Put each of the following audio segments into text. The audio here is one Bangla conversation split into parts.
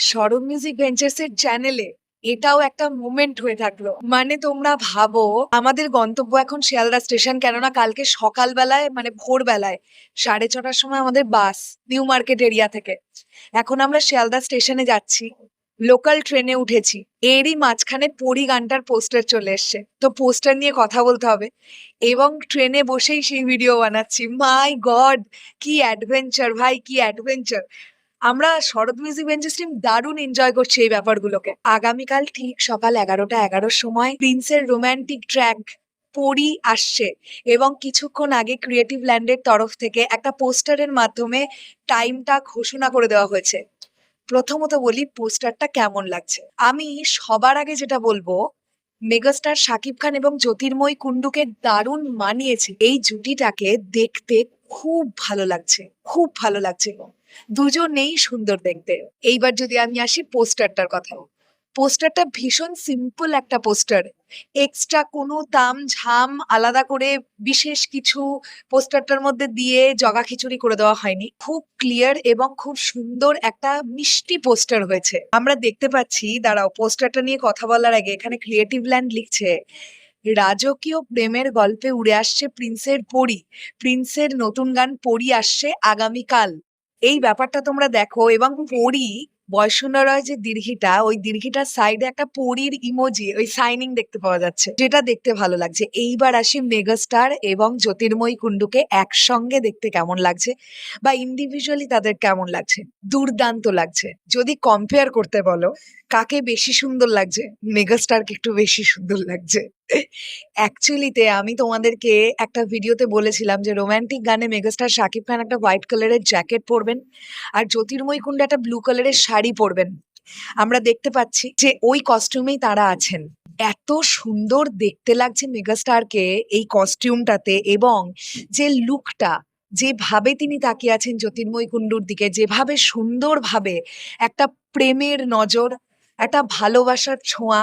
সরব মিউজিক ভেঞ্চার্সের চ্যানেলে এটাও একটা মোমেন্ট হয়ে থাকলো। মানে তোমরা ভাবো, আমাদের গন্তব্য এখন শিয়ালদা স্টেশন, কেননা কালকে সকালবেলায় মানে ভোরবেলায় 6:30টার সময় আমাদের বাস নিউ মার্কেট এরিয়া থেকে। এখন আমরা শিয়ালদা স্টেশনে যাচ্ছি, লোকাল ট্রেনে উঠেছি, এরই মাঝখানে পরি গানটার পোস্টার চলে এসছে। তো পোস্টার নিয়ে কথা বলতে হবে এবং ট্রেনে বসেই সেই ভিডিও বানাচ্ছি। মাই গড, কি অ্যাডভেঞ্চার ভাই, কি অ্যাডভেঞ্চার! আমরা শরৎ মিউজিক ভেঞ্চার্স টিম দারুণ এনজয় করছি এই ব্যাপারগুলোকে। আগামীকাল ঠিক সকাল 11টা 11-র সময় প্রিন্সের রোমান্টিক ট্র্যাক পরি আসছে এবং কিছুক্ষণ আগে ক্রিয়েটিভ ল্যান্ডের তরফ থেকে একটা পোস্টারের মাধ্যমে টাইমটা ঘোষণা করে দেওয়া হয়েছে। প্রথমত বলি পোস্টারটা কেমন লাগছে। আমি সবার আগে যেটা বলবো, মেগাস্টার শাকিব খান এবং জ্যোতির্ময় কুণ্ডুকে দারুণ মানিয়েছে। এই জুটিটাকে দেখতে খুব ভালো লাগছে, খুব ভালো লাগছে। দুজনেই সুন্দর দেখতে। এইবার যদি আমি আসি পোস্টারটার কথা, পোস্টারটা ভীষণ সিম্পল একটা পোস্টার। এক্সট্রা কোনো তাম ঝাম আলাদা করে বিশেষ কিছু পোস্টারটার মধ্যে দিয়ে জগা খিচুড়ি করে দেওয়া হয়নি। খুব ক্লিয়ার এবং খুব সুন্দর একটা মিষ্টি পোস্টার হয়েছে। আমরা দেখতে পাচ্ছি, দাঁড়াও পোস্টারটা নিয়ে কথা বলার আগে, এখানে ক্রিয়েটিভ ল্যান্ড লিখছে, রাজকীয় প্রেমের গল্পে উড়ে আসছে প্রিন্সের পরি। প্রিন্সের নতুন গান পরি আসছে আগামীকাল। এই ব্যাপারটা তোমরা দেখো। এবং পরি, বয়সুন্দরায় যে দীর্ঘিটা, ওই দীর্ঘিটার সাইডে একটা পরীর ইমোজি, ওই সাইনিং দেখতে পাওয়া যাচ্ছে, যেটা দেখতে ভালো লাগছে। এইবার আসি মেগাস্টার এবং জ্যোতির্ময়ী কুণ্ডুকে একসঙ্গে দেখতে কেমন লাগছে বা ইন্ডিভিজুয়ালি তাদের কেমন লাগছে। দুর্দান্ত লাগছে। যদি কম্পেয়ার করতে বলো কাকে বেশি সুন্দর লাগছে, মেগাস্টারকে একটু বেশি সুন্দর লাগছে। অ্যাকচুয়ালিতে আমি তোমাদেরকে একটা ভিডিওতে বলেছিলাম যে রোমান্টিক গানে মেগাস্টার শাকিব খান একটা হোয়াইট কালারের জ্যাকেট পরবেন আর জ্যোতির্ময়ী কুণ্ডু একটা ব্লু কালারের শাড়ি পরবেন। আমরা দেখতে পাচ্ছি যে ওই কস্টিউমেই তারা আছেন। এত সুন্দর দেখতে লাগছে মেগাস্টারকে এই কস্টিউমটাতে, এবং যে লুকটা, যেভাবে তিনি তাকিয়ে আছেন জ্যোতির্ময়ী কুণ্ডুর দিকে, যেভাবে সুন্দরভাবে একটা প্রেমের নজর, একটা ভালোবাসার ছোঁয়া,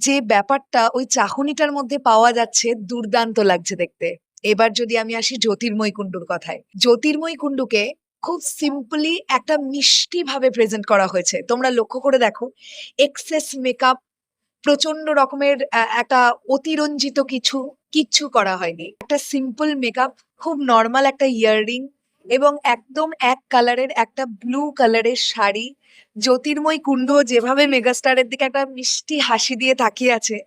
যে ব্যাপারটা ওই চাহনিটার মধ্যে পাওয়া যাচ্ছে, দুর্দান্ত লাগছে দেখতে। এবার যদি আমি আসি জ্যোতির্ময়ী কুণ্ডুর কথায়, জ্যোতির্ময়ী কুণ্ডুকে খুব সিম্পলি একটা মিষ্টি ভাবে প্রেজেন্ট করা হয়েছে। তোমরা লক্ষ্য করে দেখো, এক্সেস মেকআপ, প্রচন্ড রকমের একটা অতিরঞ্জিত কিচ্ছু করা হয়নি। একটা সিম্পল মেকআপ, খুব নর্মাল একটা ইয়াররিং এবং একদম এক কালারের একটা ব্লু কালারের শাড়ি। জ্যোতির্ময়ী কুণ্ডু যেভাবে মেগাস্টারের দিকে একটা মিষ্টি হাসি দিয়ে তাকিয়ে আছে,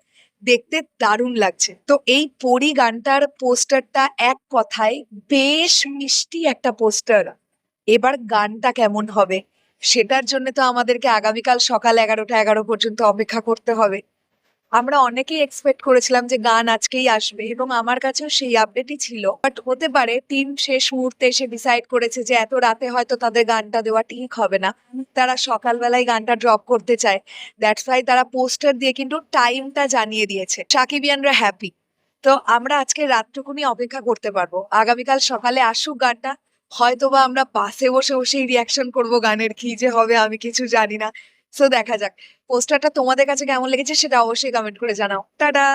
দেখতে দারুণ লাগছে। তো এই পরি গানটার পোস্টারটা এক কথায় বেশ মিষ্টি একটা পোস্টার। এবার গানটা কেমন হবে সেটার জন্য তো আমাদেরকে আগামীকাল সকাল 11টা 11 পর্যন্ত অপেক্ষা করতে হবে। আমরা অনেকেই এক্সপেক্ট করেছিলাম যে গান আজকেই আসবে এবং আমার কাছেও সেই আপডেটই ছিল, বাট হতে পারে টিম শেষ মুহূর্তে এসে ডিসাইড করেছে যে এত রাতে হয়তো তাদের গানটা দেওয়া ঠিক হবে না, তারা সকালবেলায় গানটা ড্রপ করতে চায়। দ্যাটস ওয়াই তারা পোস্টার দিয়ে কিন্তু টাইমটা জানিয়ে দিয়েছে। সাকিবিয়ানরা হ্যাপি। তো আমরা আজকে রাতটুকুনি অপেক্ষা করতে পারবো, আগামীকাল সকালে আসুক গানটা। হয়তোবা আমরা বাসে বসে বসেই রিয়াকশন করবো গানের, কি যে হবে আমি কিছু জানি না। সো দেখা যাক। পোস্টারটা তোমাদের কাছে কেমন লেগেছে সেটা অবশ্যই কমেন্ট করে জানাও। টাটা।